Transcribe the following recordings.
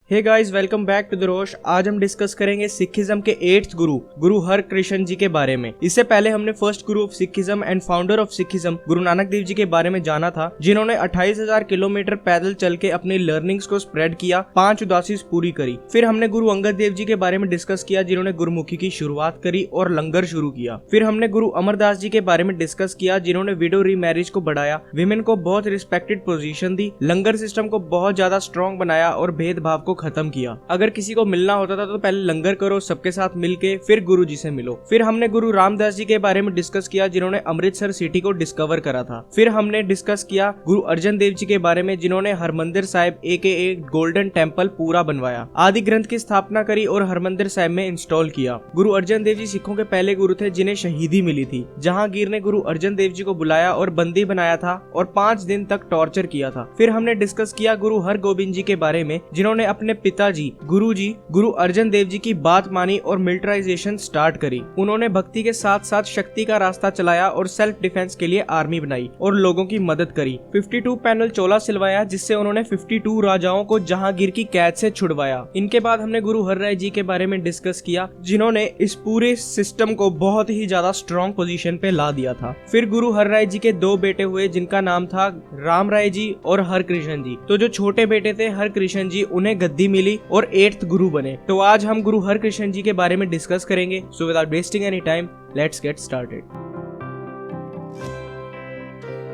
Hey guys, welcome back to the Rosh. आज हम discuss करेंगे सिखिज्म के 8th गुरु गुरु हरकृष्ण जी के बारे में। इससे पहले हमने first Guru of Sikhism and founder of Sikhism Guru Nanak Dev ji के बारे में जाना था, जिन्होंने 28,000 किलोमीटर पैदल चल के अपनी लर्निंग्स को स्प्रेड किया, 5 उदासीज पूरी करी। फिर हमने गुरु अंगद देव जी के बारे में डिस्कस किया, जिन्होंने गुरुमुखी की शुरुआत करी और लंगर शुरू किया। फिर हमने गुरु अमरदास जी के बारे में डिस्कस किया, जिन्होंने विडो रीमैरिज को बढ़ाया, विमेन को बहुत रिस्पेक्टेड पोजीशन दी, लंगर सिस्टम को बहुत ज्यादा स्ट्रॉन्ग बनाया और भेदभाव को खत्म किया। अगर किसी को मिलना होता था तो पहले लंगर करो, सबके साथ मिलके फिर गुरु जी से मिलो। फिर हमने गुरु रामदास जी के बारे में डिस्कस किया, जिन्होंने अमृतसर सिटी को डिस्कवर करा था। फिर हमने डिस्कस किया गुरु अर्जन देव जी के बारे में, जिन्होंने Harmandir Sahib AKA golden temple पूरा बनवाया, आदि ग्रंथ की स्थापना करी और हरमंदिर साहिब में इंस्टॉल किया। गुरु अर्जन देव जी सिखों के पहले गुरु थे जिन्हें शहीदी मिली थी। जहांगीर ने गुरु अर्जन देव जी को बुलाया और बंदी बनाया था और 5 दिन तक टॉर्चर किया था। फिर हमने डिस्कस किया गुरु हरगोबिंद जी के बारे में, जिन्होंने अपने पिताजी गुरु अर्जन देव जी की बात मानी और मिलिटराइजेशन स्टार्ट करी। उन्होंने भक्ति के साथ साथ शक्ति का रास्ता चलाया और सेल्फ डिफेंस के लिए आर्मी बनाई और लोगों की मदद करी। 52 पैनल चोला सिलवाया, जिससे उन्होंने 52 राजाओं को जहांगीर की कैद से छुड़वाया। इनके बाद हमने गुरु हरराय जी के बारे में डिस्कस किया, जिन्होंने इस पूरे सिस्टम को बहुत ही ज्यादा स्ट्रॉन्ग पोजीशन पे ला दिया था। फिर गुरु हरराय जी के 2 बेटे हुए, जिनका नाम था राम राय जी और हरकृष्ण जी। तो जो छोटे बेटे थे हरकृष्ण जी, उन्हें गद्दी मिली और 8th गुरु बने। तो आज हम गुरु हरकृष्ण जी के बारे में डिस्कस करेंगे। So without wasting any time, let's get started.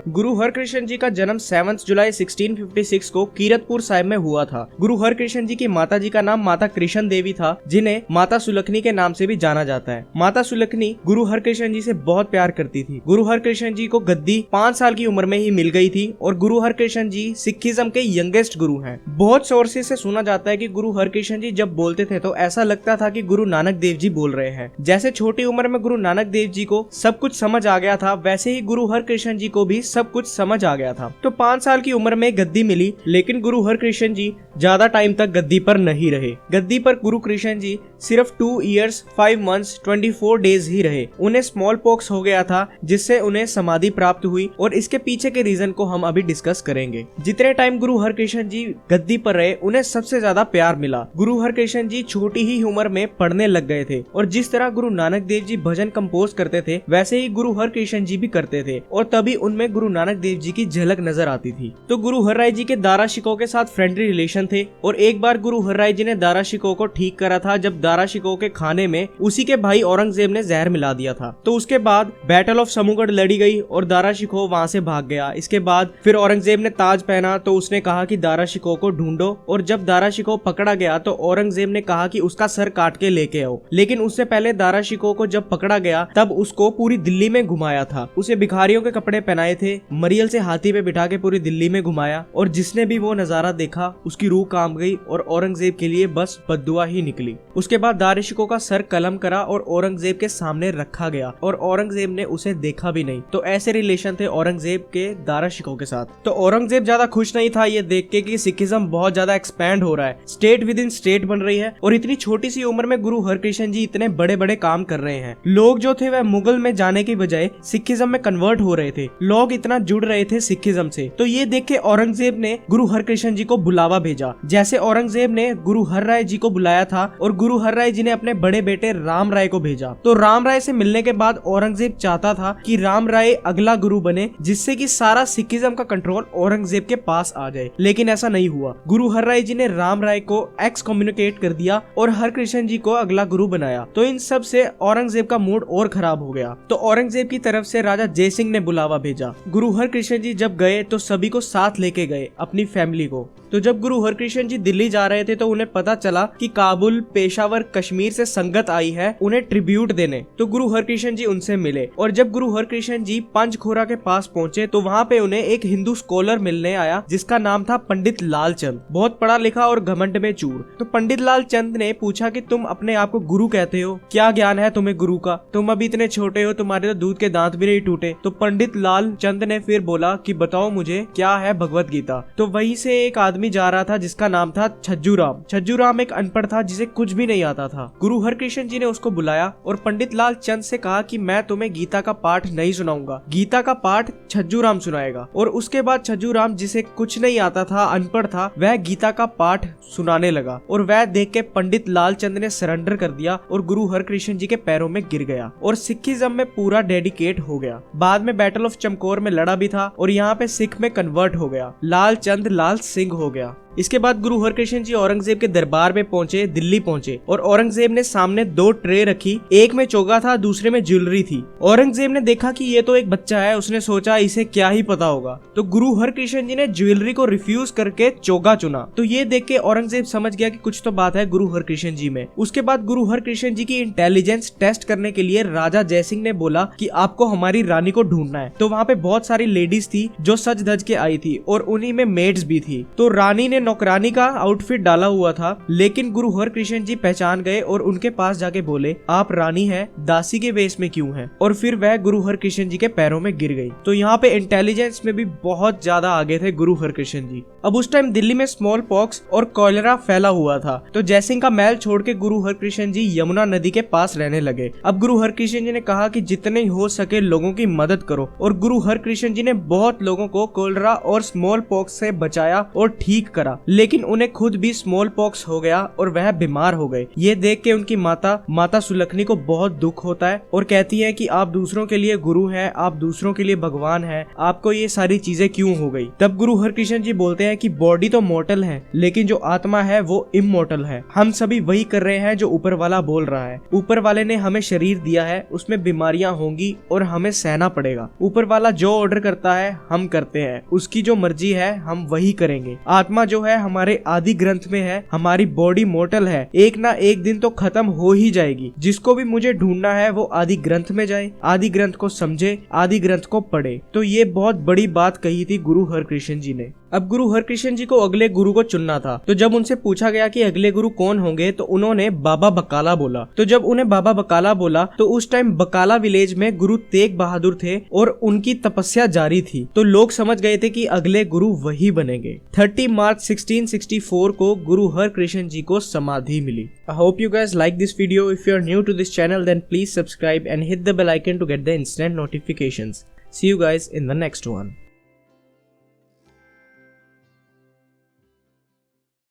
गुरु हरकृष्ण जी का जन्म 7 जुलाई 1656 को कीरतपुर साहिब में हुआ था। गुरु हरकृष्ण जी की माता जी का नाम माता कृष्ण देवी था, जिन्हें माता सुलखनी के नाम से भी जाना जाता है। माता सुलखनी गुरु हरकृष्ण जी से बहुत प्यार करती थी। गुरु हरकृष्ण जी को गद्दी 5 साल की उम्र में ही मिल गई थी और गुरु हरकृष्ण जी सिखिज्म के यंगेस्ट गुरु हैं। बहुत सोर्सेज से सुना जाता है कि गुरु हरकृष्ण जी जब बोलते थे तो ऐसा लगता था कि गुरु नानक देव जी बोल रहे हैं। जैसे छोटी उम्र में गुरु नानक देव जी को सब कुछ समझ आ गया था, वैसे ही गुरु हरकृष्ण जी को भी सब कुछ समझ आ गया था। तो 5 साल की उम्र में गद्दी मिली, लेकिन गुरु हरकृष्ण जी ज्यादा टाइम तक गद्दी पर नहीं रहे। गद्दी पर गुरु कृष्ण जी सिर्फ 2 years 5 months 24 days ही रहे। उन्हें स्मॉल पॉक्स हो गया था, जिससे उन्हें समाधि प्राप्त हुई और इसके पीछे के रीजन को हम अभी डिस्कस करेंगे। जितने टाइम गुरु हरकृष्ण जी गद्दी पर रहे, उन्हें सबसे ज्यादा प्यार मिला। गुरु हरकृष्ण जी छोटी ही उम्र में पढ़ने लग गए थे और जिस तरह गुरु नानक देव जी भजन कंपोज करते थे, वैसे ही गुरु हरकृष्ण जी भी करते थे और तभी उनमें गुरु नानक देव जी की झलक नजर आती थी। तो गुरु हरराय जी के दारा शिकोह के साथ फ्रेंडली रिलेशन थे और एक बार गुरु हरराय जी ने दारा शिकोह को ठीक करा था, जब दारा शिकोह के खाने में उसी के भाई औरंगजेब ने जहर मिला दिया था। तो उसके बाद बैटल ऑफ समूगढ़ लड़ी गई और दारा शिकोह वहां से भाग गया। इसके बाद फिर औरंगजेब ने ताज पहना तो उसने कहा कि दारा शिकोह को ढूंढो, और जब दारा शिकोह पकड़ा गया तो औरंगजेब ने कहा कि उसका सर काट के लेके आओ। लेकिन उससे पहले दारा शिकोह को जब पकड़ा गया तब उसको पूरी दिल्ली में घुमाया था। उसे भिखारियों के कपड़े पहनाए थे, मरियल से हाथी पे बिठा के पूरी दिल्ली में घुमाया, और जिसने भी वो नजारा देखा उसकी रूह कांप गई और औरंगजेब के लिए बस बद्दुआ ही निकली। उसके बाद दारा शिकोह का सर कलम करा और औरंगजेब के सामने रखा गया और औरंगजेब ने उसे देखा भी नहीं। तो ऐसे रिलेशन थे औरंगजेब के दारा शिकोह के साथ। तो औरंगजेब ज्यादा खुश नहीं था ये देख के कि सिखिज्म बहुत ज्यादा एक्सपैंड हो रहा है, स्टेट विद इन स्टेट बन रही है और इतनी छोटी सी उम्र में गुरु हरकृष्ण जी इतने बड़े बड़े काम कर रहे हैं। लोग जो थे वह मुगल में जाने की बजाय सिखिज्म में कन्वर्ट हो रहे थे, लोग इतना जुड़ रहे थे सिखिज्म से। तो ये देख के औरंगजेब ने गुरु हरकृष्ण जी को बुलावा भेजा। जैसे औरंगजेब ने गुरु हरराय जी को बुलाया था और गुरु हरराय जी ने अपने बड़े बेटे राम राय को भेजा। तो राम राय से मिलने के बाद औरंगजेब चाहता था कि राम राय अगला गुरु बने, जिससे कि सारा सिखिज्म का कंट्रोल औरंगजेब के पास आ जाए। लेकिन ऐसा नहीं हुआ। गुरु हरराय जी ने राम राय को एक्सकम्युनिकेट कर दिया और हरकृष्ण जी को अगला गुरु बनाया। तो इन सब से औरंगजेब का मूड और खराब हो गया। तो औरंगजेब की तरफ से राजा जय सिंह ने बुलावा भेजा। गुरु हरकृष्ण जी जब गए तो सभी को साथ लेके गए, अपनी फैमिली को। तो जब गुरु हरकृष्ण जी दिल्ली जा रहे थे तो उन्हें पता चला कि काबुल, पेशावर, कश्मीर से संगत आई है उन्हें ट्रिब्यूट देने। तो गुरु हरकृष्ण जी उनसे मिले और जब गुरु हरकृष्ण जी पंचखोरा के पास पहुंचे तो वहां पे उन्हें एक हिंदू स्कॉलर मिलने आया, जिसका नाम था पंडित लालचंद, बहुत पढ़ा लिखा और घमंड में चूर। तो पंडित लालचंद ने पूछा कि तुम अपने आप को गुरु कहते हो, क्या ज्ञान है तुम्हें गुरु का? तुम अभी इतने छोटे हो, तुम्हारे तो दूध के दांत भी नहीं टूटे। तो पंडित लालचंद चंद ने फिर बोला कि बताओ मुझे क्या है भगवत गीता। तो वहीं से एक आदमी जा रहा था जिसका नाम था छज्जू राम। छज्जू राम एक अनपढ़ था जिसे कुछ भी नहीं आता था। गुरु हरकृष्ण जी ने उसको बुलाया और पंडित लाल चंद से कहा कि मैं तुम्हें गीता का पाठ नहीं सुनाऊंगा, गीता का पाठ छज्जू राम सुनाएगा। और उसके बाद छज्जू राम जिसे कुछ नहीं आता था, अनपढ़ था, वह गीता का पाठ सुनाने लगा और वह देख के पंडित लालचंद ने सरेंडर कर दिया और गुरु हरकृष्ण जी के पैरों में गिर गया और सिखिज्म में पूरा डेडिकेट हो गया। बाद में बैटल ऑफ चमकौर में लड़ा भी था और यहाँ पे सिख में कन्वर्ट हो गया, लालचंद लाल सिंह हो गया। इसके बाद गुरु हरकृष्ण जी औरंगजेब के दरबार में पहुंचे, दिल्ली पहुंचे और औरंगजेब ने सामने 2 ट्रे रखी, एक में चोगा था, दूसरे में ज्वेलरी थी। औरंगजेब ने देखा कि ये तो एक बच्चा है, उसने सोचा इसे क्या ही पता होगा, तो गुरु हरकृष्ण जी ने ज्वेलरी को रिफ्यूज करके चोगा चुना। तो ये देख के औरंगजेब समझ गया कि कुछ तो बात है गुरु हरकृष्ण जी में। उसके बाद गुरु हरकृष्ण जी की इंटेलिजेंस टेस्ट करने के लिए राजा जयसिंह ने बोला कि आपको हमारी रानी को ढूंढना है। तो वहाँ पे बहुत सारी लेडीज थी जो सज धज के आई थी और उन्हीं में मेड्स भी थी। तो रानी ने नौकरानी का आउटफिट डाला हुआ था, लेकिन गुरु हरकृष्ण जी पहचान गए और उनके पास जाके बोले आप रानी है, दासी के वेश में क्यों है? और फिर वह गुरु हरकृष्ण जी के पैरों में गिर गई। तो यहाँ पे इंटेलिजेंस में भी बहुत ज्यादा आगे थे गुरु हरकृष्ण जी। अब उस टाइम दिल्ली में स्मॉल पॉक्स और कॉलेरा फैला हुआ था। तो जयसिंह का महल छोड़ के गुरु हरकृष्ण जी यमुना नदी के पास रहने लगे। अब गुरु हरकृष्ण जी ने कहा कि जितने हो सके लोगों की मदद करो और गुरु हरकृष्ण जी ने बहुत लोगों को कॉलेरा और स्मॉल पॉक्स से बचाया और ठीक करा, लेकिन उन्हें खुद भी स्मॉल पॉक्स हो गया और वह बीमार हो गए। ये देख के उनकी माता सुलखनी को बहुत दुख होता है और कहती है कि आप दूसरों के लिए गुरु हैं, आप दूसरों के लिए भगवान हैं, आपको ये सारी चीजें क्यों हो गई? तब गुरु हरकृष्ण जी बोलते हैं कि बॉडी तो मॉर्टल है, लेकिन जो आत्मा है वो इमॉर्टल है। हम सभी वही कर रहे हैं जो ऊपर वाला बोल रहा है। ऊपर वाले ने हमें शरीर दिया है, उसमें बीमारियां होंगी और हमें सहना पड़ेगा। ऊपर वाला जो ऑर्डर करता है हम करते हैं, उसकी जो मर्जी है हम वही करेंगे। आत्मा जो है हमारे आदि ग्रंथ में है, हमारी बॉडी मॉर्टल है, एक ना एक दिन तो खत्म हो ही जाएगी। जिसको भी मुझे ढूंढना है वो आदि ग्रंथ में जाए, आदि ग्रंथ को समझे, आदि ग्रंथ को पढ़े। तो ये बहुत बड़ी बात कही थी गुरु हरकृष्ण जी ने। अब गुरु हरकृष्ण जी को अगले गुरु को चुनना था। तो जब उनसे पूछा गया कि अगले गुरु कौन होंगे, तो उन्होंने बाबा बकाला बोला। तो जब उन्हें बाबा बकाला बोला तो उस टाइम बकाला विलेज में गुरु तेग बहादुर थे और उनकी तपस्या जारी थी। तो लोग समझ गए थे कि अगले गुरु वही बनेंगे। 30 मार्च 1664 को गुरु हरकृष्ण जी को समाधि मिली। I hope you guys like this video. If you are new to this channel, then please subscribe and hit the bell icon to get the instant notifications. See you guys in the next one.